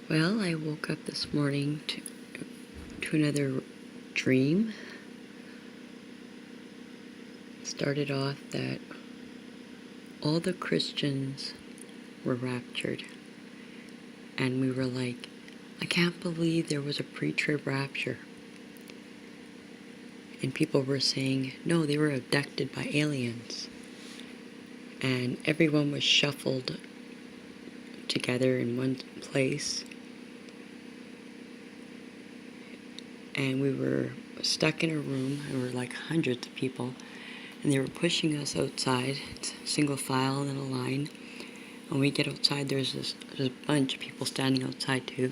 Well, I woke up this morning to another dream. It started off that all the Christians were raptured. And we were like, I can't believe there was a pre-trib rapture. And people were saying, no, they were abducted by aliens. And everyone was shuffled together in one place. And we were stuck in a room, and we were like hundreds of people. And they were pushing us outside. It's single file in a line. When we get outside, there's a bunch of people standing outside too.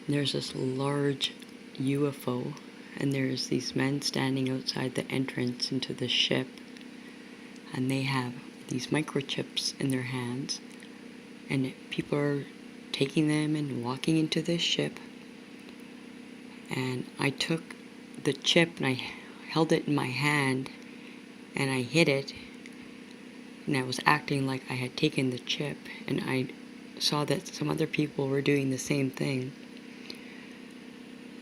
And there's this large UFO, and there's these men standing outside the entrance into the ship. And they have these microchips in their hands. And people are taking them and walking into this ship. And I took the chip and I held it in my hand and I hid it, and I was acting like I had taken the chip, and I saw that some other people were doing the same thing.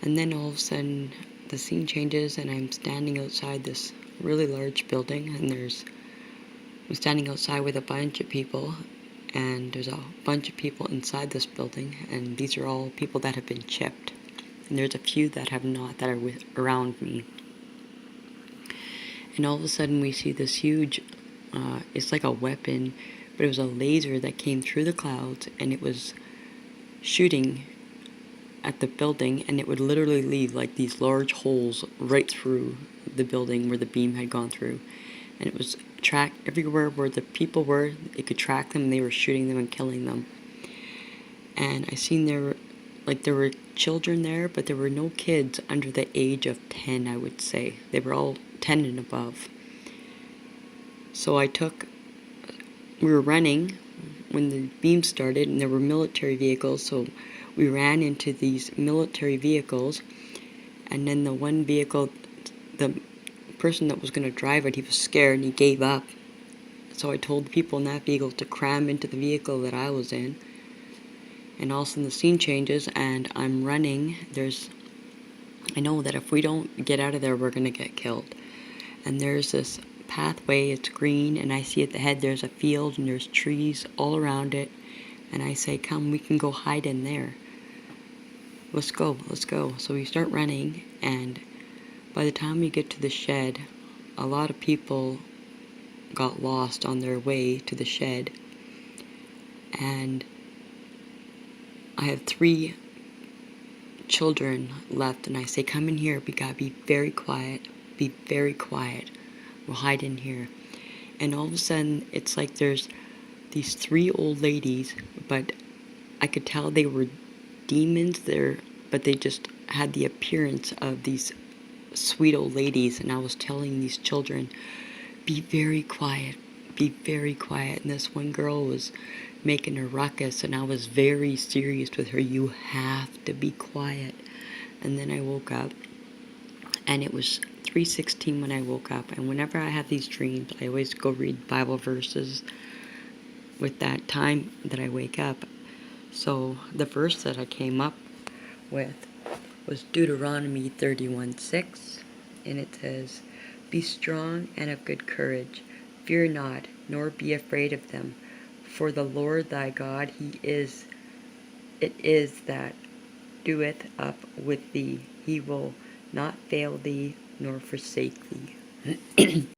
And then all of a sudden the scene changes and I'm standing outside this really large building, and I'm standing outside with a bunch of people, and there's a bunch of people inside this building, and these are all people that have been chipped. And there's a few that have not, that are around me. And all of a sudden we see this huge, it's like a weapon, but it was a laser that came through the clouds, and it was shooting at the building, and it would literally leave like these large holes right through the building where the beam had gone through. And it was tracked everywhere where the people were. It could track them, and they were shooting them and killing them. And I seen there were children there, but there were no kids under the age of 10, I would say. They were all 10 and above. So we were running when the beam started, and there were military vehicles, so we ran into these military vehicles, and then the one vehicle, the person that was going to drive it, he was scared and he gave up. So I told the people in that vehicle to cram into the vehicle that I was in. And all of a sudden the scene changes, and I'm running. I know that if we don't get out of there, we're going to get killed. And there's this pathway, it's green, and I see at the head there's a field, and there's trees all around it. And I say, come, we can go hide in there. Let's go. So we start running, and by the time we get to the shed, a lot of people got lost on their way to the shed. And I have 3 children left, and I say, come in here, we gotta be very quiet, we'll hide in here. And all of a sudden, it's like there's these 3 old ladies, but I could tell they were demons there, but they just had the appearance of these sweet old ladies. And I was telling these children, be very quiet, and this one girl was making a ruckus, and I was very serious with her. You have to be quiet. And then I woke up, and it was 3:16 when I woke up. And whenever I have these dreams, I always go read Bible verses with that time that I wake up. So the verse that I came up with was Deuteronomy 31:6, and it says, be strong and of good courage, fear not, nor be afraid of them. For the Lord thy God, it is that doeth up with thee. He will not fail thee, nor forsake thee.